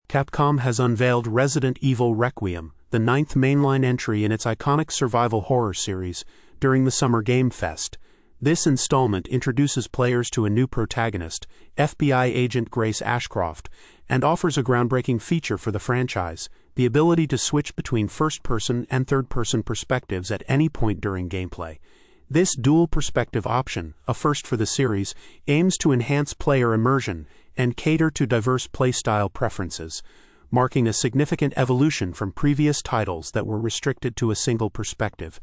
Capcom has unveiled Resident Evil Requiem, the ninth mainline entry in its iconic survival horror series, during the Summer Game Fest. This installment introduces players to a new protagonist, FBI agent Grace Ashcroft, and offers a groundbreaking feature for the franchise: the ability to switch between first-person and third-person perspectives at any point during gameplay. This dual perspective option, a first for the series, aims to enhance player immersion and cater to diverse playstyle preferences, marking a significant evolution from previous titles that were restricted to a single perspective.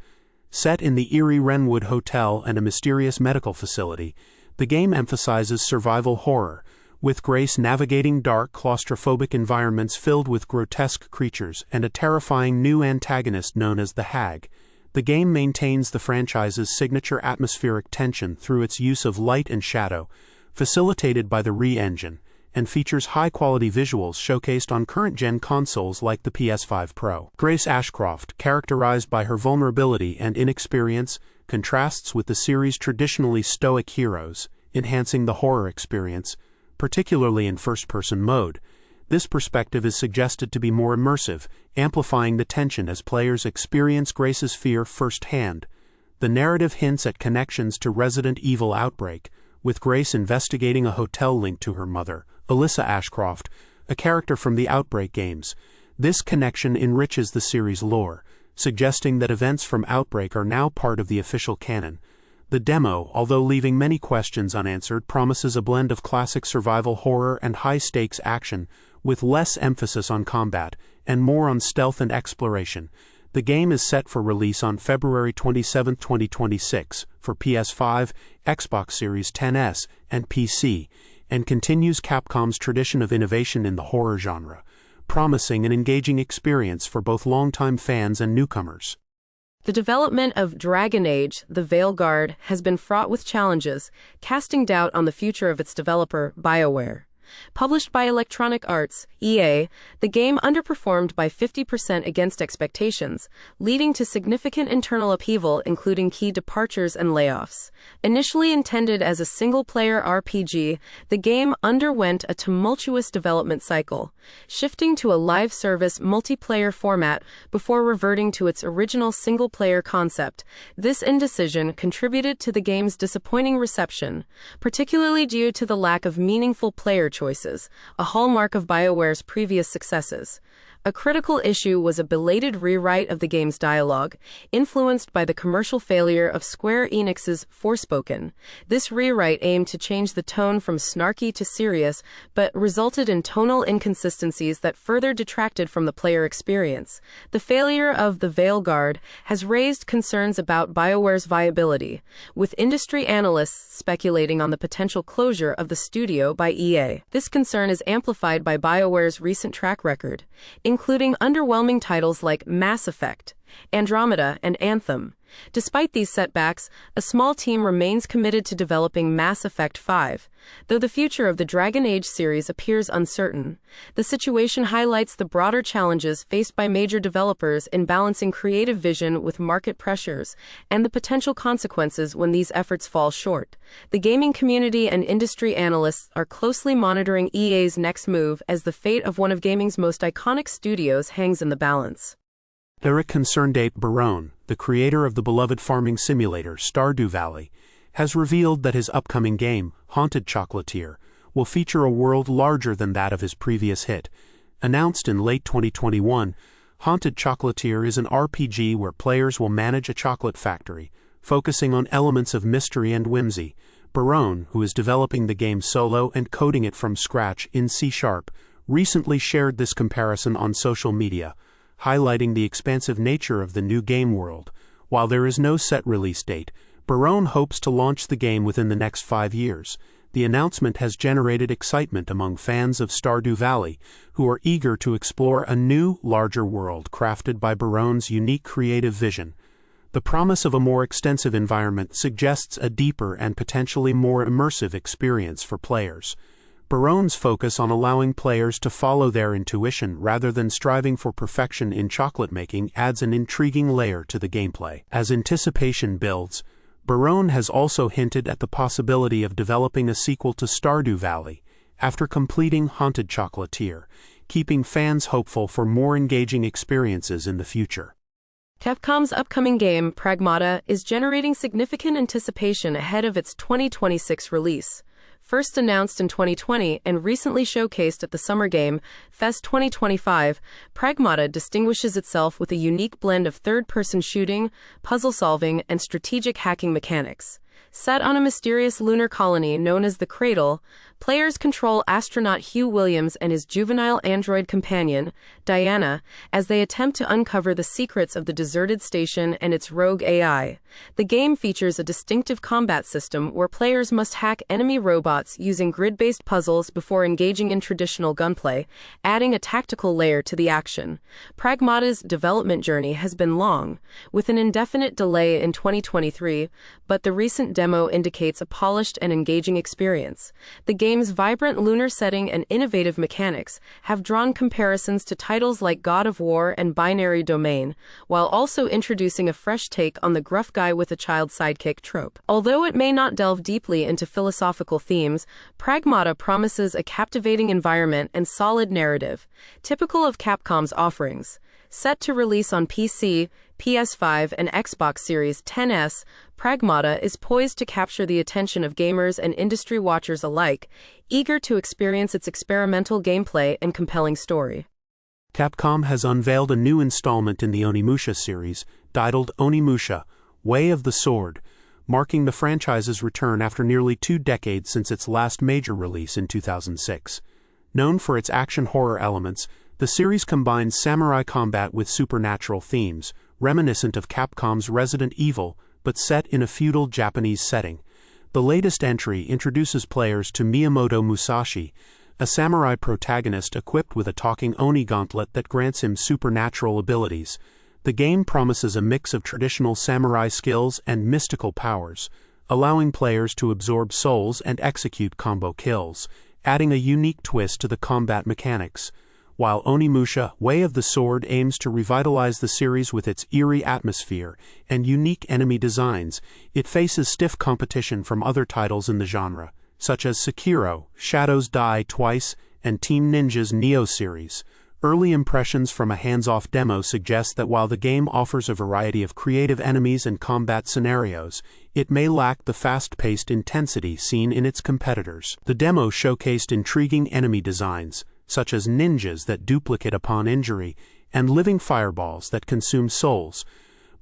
Set in the eerie Wrenwood Hotel and a mysterious medical facility, the game emphasizes survival horror, with Grace navigating dark, claustrophobic environments filled with grotesque creatures and a terrifying new antagonist known as the Hag. The game maintains the franchise's signature atmospheric tension through its use of light and shadow, facilitated by the Re-engine, and features high-quality visuals showcased on current-gen consoles like the PS5 Pro. Grace Ashcroft, characterized by her vulnerability and inexperience, contrasts with the series' traditionally stoic heroes, enhancing the horror experience, particularly in first-person mode. This perspective is suggested to be more immersive, amplifying the tension as players experience Grace's fear firsthand. The narrative hints at connections to Resident Evil Outbreak, with Grace investigating a hotel linked to her mother, Alyssa Ashcroft, a character from the Outbreak games. This connection enriches the series' lore, suggesting that events from Outbreak are now part of the official canon. The demo, although leaving many questions unanswered, promises a blend of classic survival horror and high-stakes action, with less emphasis on combat and more on stealth and exploration. The game is set for release on February 27, 2026, for PS5, Xbox Series XS, and PC, and continues Capcom's tradition of innovation in the horror genre, promising an engaging experience for both longtime fans and newcomers. The development of Dragon Age: The Veilguard has been fraught with challenges, casting doubt on the future of its developer, BioWare. Published by Electronic Arts, EA, the game underperformed by 50% against expectations, leading to significant internal upheaval, including key departures and layoffs. Initially intended as a single-player RPG, the game underwent a tumultuous development cycle, shifting to a live-service multiplayer format before reverting to its original single-player concept. This indecision contributed to the game's disappointing reception, particularly due to the lack of meaningful player choices, a hallmark of BioWare's previous successes. A critical issue was a belated rewrite of the game's dialogue, influenced by the commercial failure of Square Enix's Forspoken. This rewrite aimed to change the tone from snarky to serious, but resulted in tonal inconsistencies that further detracted from the player experience. The failure of The Veilguard has raised concerns about BioWare's viability, with industry analysts speculating on the potential closure of the studio by EA. This concern is amplified by BioWare's recent track record, including underwhelming titles like Mass Effect, Andromeda, and Anthem. Despite these setbacks, a small team remains committed to developing Mass Effect 5, though the future of the Dragon Age series appears uncertain. The situation highlights the broader challenges faced by major developers in balancing creative vision with market pressures, and the potential consequences when these efforts fall short. The gaming community and industry analysts are closely monitoring EA's next move, as the fate of one of gaming's most iconic studios hangs in the balance. Eric Barone, the creator of the beloved farming simulator Stardew Valley, has revealed that his upcoming game, Haunted Chocolatier, will feature a world larger than that of his previous hit. Announced in late 2021, Haunted Chocolatier is an RPG where players will manage a chocolate factory, focusing on elements of mystery and whimsy. Barone, who is developing the game solo and coding it from scratch in C#, recently shared this comparison on social media, highlighting the expansive nature of the new game world. While there is no set release date, Barone hopes to launch the game within the next 5 years. The announcement has generated excitement among fans of Stardew Valley, who are eager to explore a new, larger world crafted by Barone's unique creative vision. The promise of a more extensive environment suggests a deeper and potentially more immersive experience for players. Barone's focus on allowing players to follow their intuition rather than striving for perfection in chocolate making adds an intriguing layer to the gameplay. As anticipation builds, Barone has also hinted at the possibility of developing a sequel to Stardew Valley. After completing Haunted Chocolatier, keeping fans hopeful for more engaging experiences in the future. Capcom's upcoming game, Pragmata, is generating significant anticipation ahead of its 2026 release. First announced in 2020 and recently showcased at the Summer Game Fest 2025, Pragmata distinguishes itself with a unique blend of third-person shooting, puzzle-solving, and strategic hacking mechanics. Set on a mysterious lunar colony known as the Cradle, players control astronaut Hugh Williams and his juvenile android companion, Diana, as they attempt to uncover the secrets of the deserted station and its rogue AI. The game features a distinctive combat system where players must hack enemy robots using grid-based puzzles before engaging in traditional gunplay, adding a tactical layer to the action. Pragmata's development journey has been long, with an indefinite delay in 2023, but the recent demo indicates a polished and engaging experience. The game's vibrant lunar setting and innovative mechanics have drawn comparisons to titles like God of War and Binary Domain, while also introducing a fresh take on the gruff guy with a child sidekick trope. Although it may not delve deeply into philosophical themes, Pragmata promises a captivating environment and solid narrative, typical of Capcom's offerings. Set to release on PC, PS5, and Xbox Series XS, Pragmata is poised to capture the attention of gamers and industry watchers alike, eager to experience its experimental gameplay and compelling story. Capcom has unveiled a new installment in the Onimusha series, titled Onimusha: Way of the Sword, marking the franchise's return after nearly 2 decades since its last major release in 2006. Known for its action horror elements, the series combines samurai combat with supernatural themes, reminiscent of Capcom's Resident Evil, but set in a feudal Japanese setting. The latest entry introduces players to Miyamoto Musashi, a samurai protagonist equipped with a talking Oni gauntlet that grants him supernatural abilities. The game promises a mix of traditional samurai skills and mystical powers, allowing players to absorb souls and execute combo kills, adding a unique twist to the combat mechanics. While Onimusha: Way of the Sword aims to revitalize the series with its eerie atmosphere and unique enemy designs, it faces stiff competition from other titles in the genre, such as Sekiro, Shadows Die Twice, and Team Ninja's Nioh series. Early impressions from a hands-off demo suggest that while the game offers a variety of creative enemies and combat scenarios, it may lack the fast-paced intensity seen in its competitors. The demo showcased intriguing enemy designs, such as ninjas that duplicate upon injury, and living fireballs that consume souls,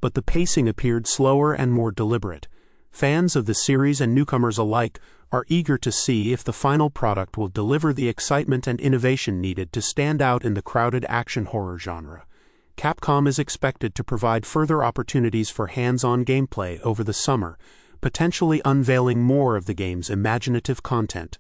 but the pacing appeared slower and more deliberate. Fans of the series and newcomers alike are eager to see if the final product will deliver the excitement and innovation needed to stand out in the crowded action horror genre. Capcom is expected to provide further opportunities for hands-on gameplay over the summer, potentially unveiling more of the game's imaginative content.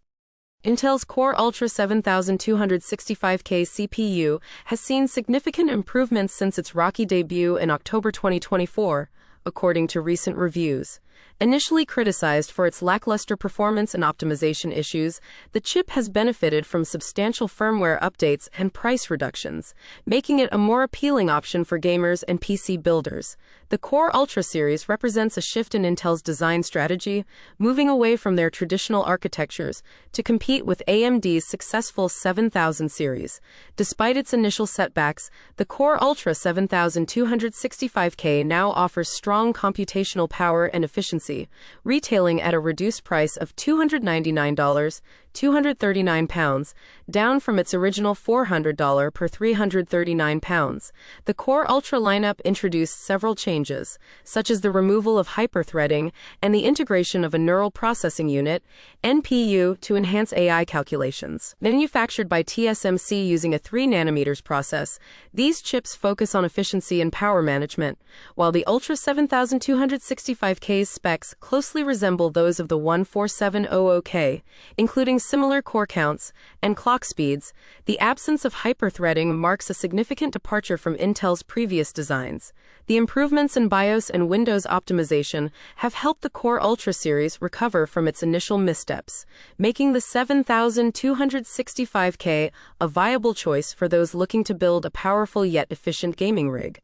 Intel's Core Ultra 7265K CPU has seen significant improvements since its rocky debut in October 2024, according to recent reviews. Initially criticized for its lackluster performance and optimization issues, the chip has benefited from substantial firmware updates and price reductions, making it a more appealing option for gamers and PC builders. The Core Ultra series represents a shift in Intel's design strategy, moving away from their traditional architectures to compete with AMD's successful 7000 series. Despite its initial setbacks, the Core Ultra 7265K now offers strong computational power and efficiency, retailing at a reduced price of $299, £239, down from its original $400 per £339. The Core Ultra lineup introduced several changes, such as the removal of hyperthreading and the integration of a neural processing unit, NPU, to enhance AI calculations. Manufactured by TSMC using a 3nm process, these chips focus on efficiency and power management, while the Ultra 7265K's specs closely resemble those of the 14700K, including similar core counts and clock speeds. The absence of hyperthreading marks a significant departure from Intel's previous designs. The improvements in BIOS and Windows optimization have helped the Core Ultra series recover from its initial missteps, making the 7265K a viable choice for those looking to build a powerful yet efficient gaming rig.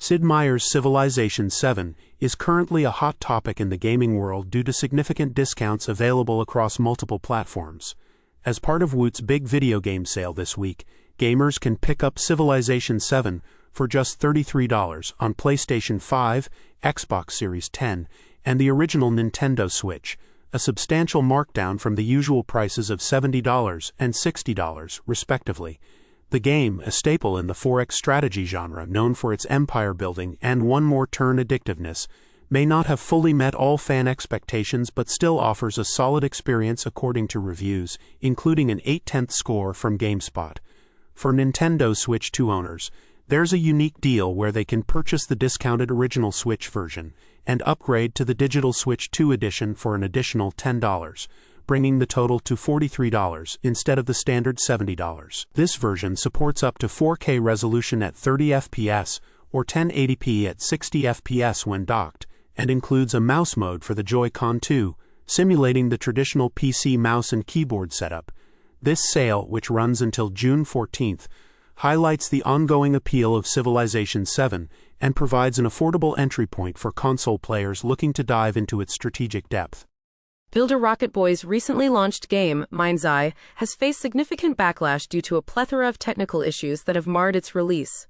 Sid Meier's Civilization VII is currently a hot topic in the gaming world due to significant discounts available across multiple platforms. As part of Woot's big video game sale this week, gamers can pick up Civilization 7 for just $33 on PlayStation 5, Xbox Series X, and the original Nintendo Switch, a substantial markdown from the usual prices of $70 and $60, respectively. The game, a staple in the 4X strategy genre known for its empire building and one-more-turn addictiveness, may not have fully met all fan expectations but still offers a solid experience according to reviews, including an 8/10 score from GameSpot. For Nintendo Switch 2 owners, there's a unique deal where they can purchase the discounted original Switch version and upgrade to the digital Switch 2 edition for an additional $10, bringing the total to $43 instead of the standard $70. This version supports up to 4K resolution at 30 FPS or 1080p at 60 FPS when docked, and includes a mouse mode for the Joy-Con 2, simulating the traditional PC mouse and keyboard setup. This sale, which runs until June 14th, highlights the ongoing appeal of Civilization 7 and provides an affordable entry point for console players looking to dive into its strategic depth. Builder Rocket Boy's recently launched game, Mind's Eye, has faced significant backlash due to a plethora of technical issues that have marred its release.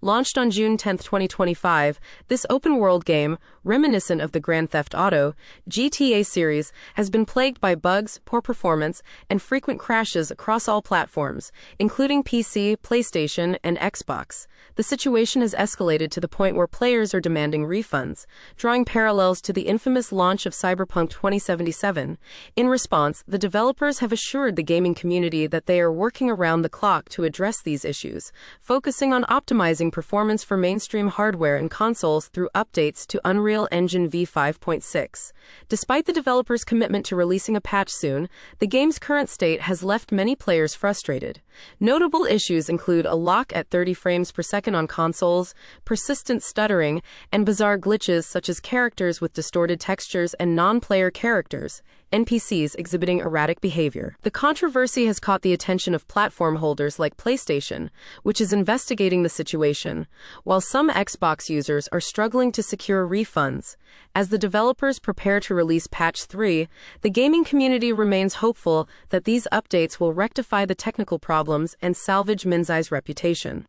Launched on June 10, 2025, this open-world game, reminiscent of the Grand Theft Auto, GTA series, has been plagued by bugs, poor performance, and frequent crashes across all platforms, including PC, PlayStation, and Xbox. The situation has escalated to the point where players are demanding refunds, drawing parallels to the infamous launch of Cyberpunk 2077. In response, the developers have assured the gaming community that they are working around the clock to address these issues, focusing on optimizing performance for mainstream hardware and consoles through updates to Unreal Engine v5.6. Despite the developers' commitment to releasing a patch soon, the game's current state has left many players frustrated. Notable issues include a lock at 30 frames per second on consoles, persistent stuttering, and bizarre glitches such as characters with distorted textures and non-player characters, NPCs exhibiting erratic behavior. The controversy has caught the attention of platform holders like PlayStation, which is investigating the situation, while some Xbox users are struggling to secure refunds. As the developers prepare to release Patch 3, the gaming community remains hopeful that these updates will rectify the technical problems and salvage Mind's Eye's reputation.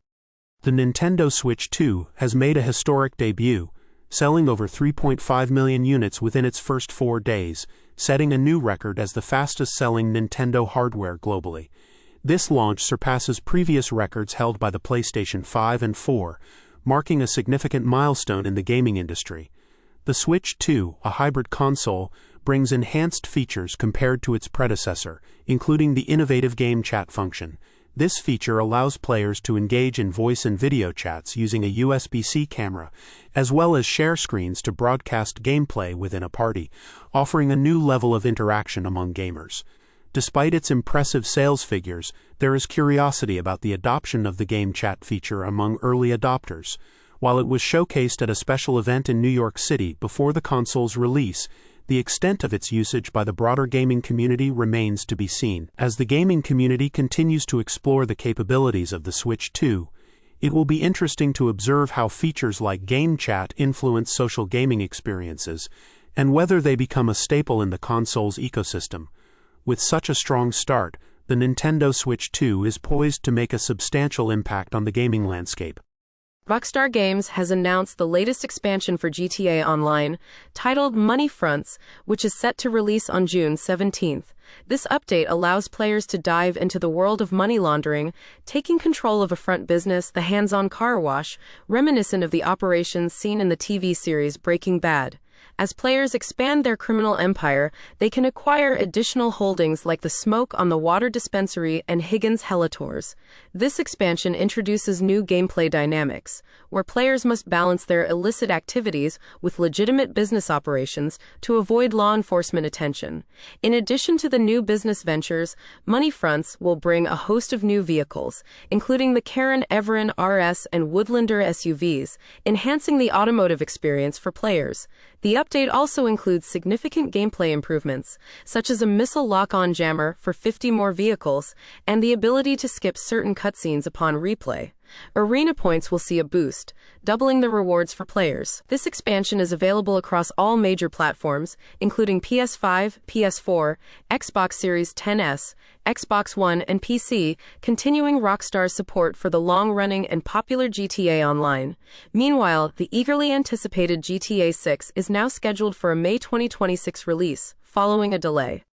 The Nintendo Switch 2 has made a historic debut, selling over 3.5 million units within its first 4 days, setting a new record as the fastest-selling Nintendo hardware globally. This launch surpasses previous records held by the PlayStation 5 and 4, marking a significant milestone in the gaming industry. The Switch 2, a hybrid console, brings enhanced features compared to its predecessor, including the innovative game chat function. This feature allows players to engage in voice and video chats using a USB-C camera, as well as share screens to broadcast gameplay within a party, offering a new level of interaction among gamers. Despite its impressive sales figures, there is curiosity about the adoption of the game chat feature among early adopters. While it was showcased at a special event in New York City before the console's release, the extent of its usage by the broader gaming community remains to be seen. As the gaming community continues to explore the capabilities of the Switch 2, it will be interesting to observe how features like game chat influence social gaming experiences, and whether they become a staple in the console's ecosystem. With such a strong start, the Nintendo Switch 2 is poised to make a substantial impact on the gaming landscape. Rockstar Games has announced the latest expansion for GTA Online, titled Money Fronts, which is set to release on June 17th. This update allows players to dive into the world of money laundering, taking control of a front business, the hands-on car wash, reminiscent of the operations seen in the TV series Breaking Bad. As players expand their criminal empire, they can acquire additional holdings like the Smoke on the Water Dispensary and Higgins Helitors. This expansion introduces new gameplay dynamics, where players must balance their illicit activities with legitimate business operations to avoid law enforcement attention. In addition to the new business ventures, Money Fronts will bring a host of new vehicles, including the Karen Everin RS and Woodlander SUVs, enhancing the automotive experience for players. The update also includes significant gameplay improvements, such as a missile lock-on jammer for 50 more vehicles, and the ability to skip certain cutscenes upon replay. Arena points will see a boost, doubling the rewards for players. This expansion is available across all major platforms, including PS5, PS4, Xbox Series XS, Xbox One, and PC, continuing Rockstar's support for the long-running and popular GTA Online. Meanwhile, the eagerly anticipated GTA 6 is now scheduled for a May 2026 release, following a delay.